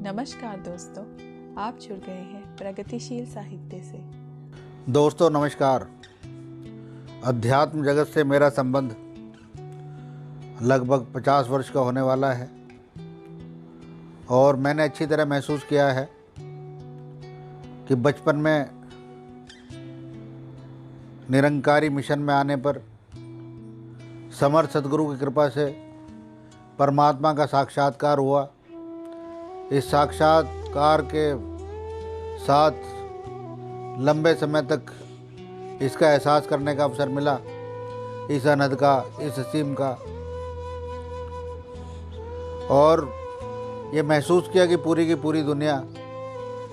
नमस्कार दोस्तों, आप जुड़ गए हैं प्रगतिशील साहित्य से। दोस्तों नमस्कार। अध्यात्म जगत से मेरा संबंध लगभग 50 वर्ष का होने वाला है और मैंने अच्छी तरह महसूस किया है कि बचपन में निरंकारी मिशन में आने पर समर्थ सद्गुरु की कृपा से परमात्मा का साक्षात्कार हुआ। इस साक्षात्कार के साथ लंबे समय तक इसका एहसास करने का अवसर मिला, इस अनहद का, इस असीम का, और ये महसूस किया कि पूरी की पूरी दुनिया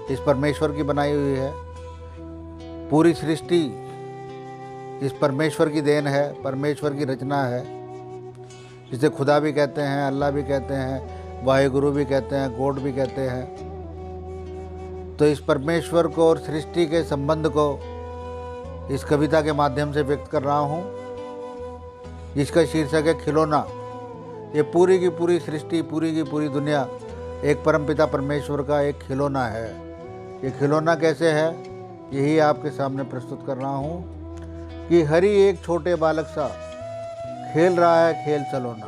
इस परमेश्वर की बनाई हुई है। पूरी सृष्टि इस परमेश्वर की देन है, परमेश्वर की रचना है, जिसे खुदा भी कहते हैं, अल्लाह भी कहते हैं, वाहिगुरु भी कहते हैं, गॉड भी कहते हैं। तो इस परमेश्वर को और सृष्टि के संबंध को इस कविता के माध्यम से व्यक्त कर रहा हूँ, जिसका शीर्षक है खिलौना। ये पूरी की पूरी सृष्टि, पूरी की पूरी दुनिया एक परमपिता परमेश्वर का एक खिलौना है। ये खिलौना कैसे है, यही आपके सामने प्रस्तुत कर रहा हूँ कि हरी एक छोटे बालक सा खेल रहा है खेल सलोना।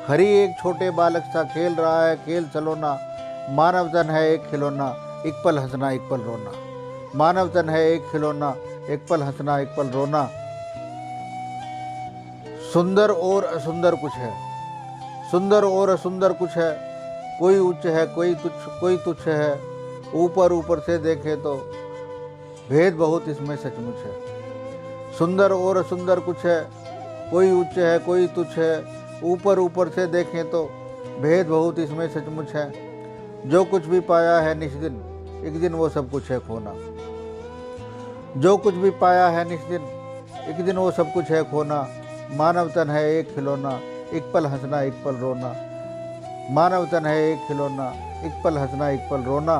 हरी एक छोटे बालक सा खेल रहा है खेल सलोना। मानव तन है एक खिलौना, एक पल हंसना एक पल रोना। मानव तन है एक खिलौना, एक पल हंसना एक पल रोना। सुंदर और असुंदर कुछ है, सुंदर और असुंदर कुछ है। कोई उच्च है कोई तुच्छ है। ऊपर ऊपर से देखे तो भेद बहुत इसमें सचमुच है। सुंदर और असुंदर कुछ है, कोई उच्च है कोई तुच्छ है। ऊपर ऊपर से देखें तो भेद बहुत इसमें सचमुच है। जो कुछ भी पाया है निष्दिन, एक दिन वो सब कुछ है खोना। जो कुछ भी पाया है निष्दिन, एक दिन वो सब कुछ है खोना। मानव तन है एक खिलौना, एक पल हंसना एक पल रोना। मानव तन है एक खिलौना, एक पल हंसना एक पल रोना।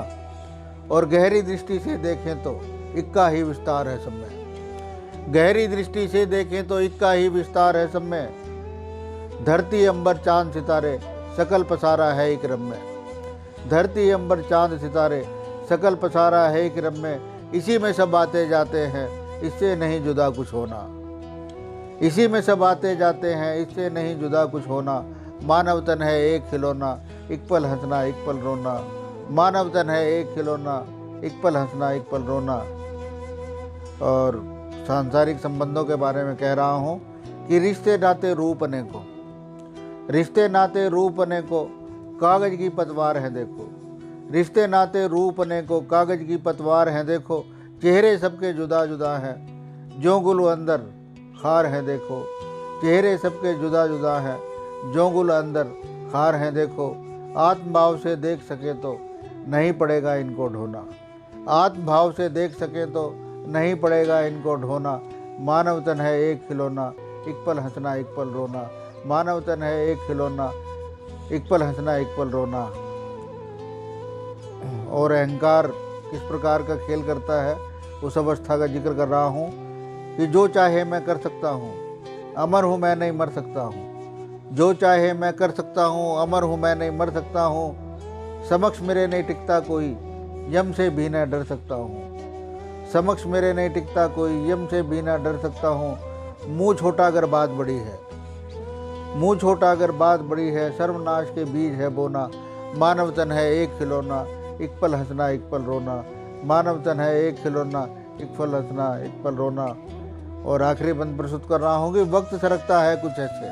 और गहरी दृष्टि से देखें तो इक्का ही विस्तार है सब में। गहरी दृष्टि से देखें तो इक्का ही विस्तार है सब में। धरती अंबर चांद सितारे सकल पसारा है एक रम में। धरती अंबर चांद सितारे सकल पसारा है एक रम में। इसी में सब आते जाते हैं, इससे नहीं जुदा कुछ होना। इसी में सब आते जाते हैं, इससे नहीं जुदा कुछ होना। मानव तन है एक खिलौना, एक पल हंसना एक पल रोना। मानव तन है एक खिलौना, एक पल हंसना एक पल रोना। और सांसारिक संबंधों के बारे में कह रहा हूँ कि रिश्ते नाते रूप अनेकों, रिश्ते नाते रूप अनेकों, कागज की पतवार है देखो। रिश्ते नाते रूप अनेकों, कागज की पतवार है देखो। चेहरे सबके जुदा जुदा हैं, जो गुल अंदर खार है देखो। चेहरे सबके जुदा जुदा हैं, जो गुल अंदर खार है देखो। आत्मभाव से देख सके तो नहीं पड़ेगा इनको ढोना। आत्मभाव से देख सके तो नहीं पड़ेगा इनको ढोना। मानव तन है एक खिलौना, एक पल हंसना एक पल रोना। मानव तन है एक खिलौना, एक पल हंसना एक पल रोना। और अहंकार किस प्रकार का खेल करता है, उस अवस्था का जिक्र कर रहा हूँ कि जो चाहे मैं कर सकता हूँ, अमर हूँ मैं नहीं मर सकता हूँ। जो चाहे मैं कर सकता हूँ, अमर हूँ मैं नहीं मर सकता हूँ। समक्ष मेरे नहीं टिकता कोई, यम से भी न डर सकता हूँ। समक्ष मेरे नहीं टिकता कोई, यम से भी न डर सकता हूँ। मुँह छोटा अगर बात बड़ी है, मुँह छोटा अगर बात बड़ी है। सर्वनाश के बीज है बोना। मानव तन है एक खिलौना, एक पल हंसना एक पल रोना। मानव तन है एक खिलौना, एक पल हंसना एक पल रोना। और आखिरी बंद प्रस्तुत कर रहा हूँ कि वक्त सरकता है कुछ ऐसे,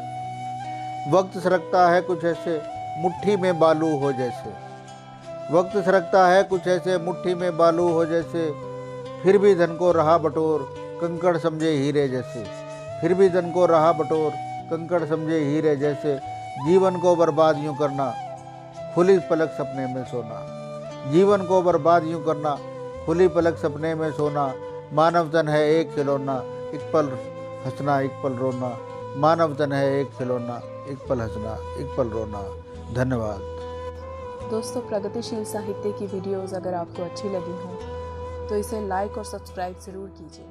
वक्त सरकता है कुछ ऐसे, मुट्ठी में बालू हो जैसे। वक्त सरकता है कुछ ऐसे, मुट्ठी में बालू हो जैसे। फिर भी धन को रहा बटोर, कंकड़ समझे हीरे जैसे। फिर भी धन को रहा बटोर, कंकड़ समझे हीरे जैसे। जीवन को बर्बाद यूं करना, खुली पलक सपने में सोना। जीवन को बर्बाद यूं करना, खुली पलक सपने में सोना। मानव तन है एक खिलौना, एक पल हंसना एक पल रोना। मानव तन है एक खिलौना, एक पल हंसना एक पल रोना। धन्यवाद दोस्तों, प्रगतिशील साहित्य की वीडियोस अगर आपको अच्छी लगी हों तो इसे लाइक और सब्सक्राइब ज़रूर कीजिए।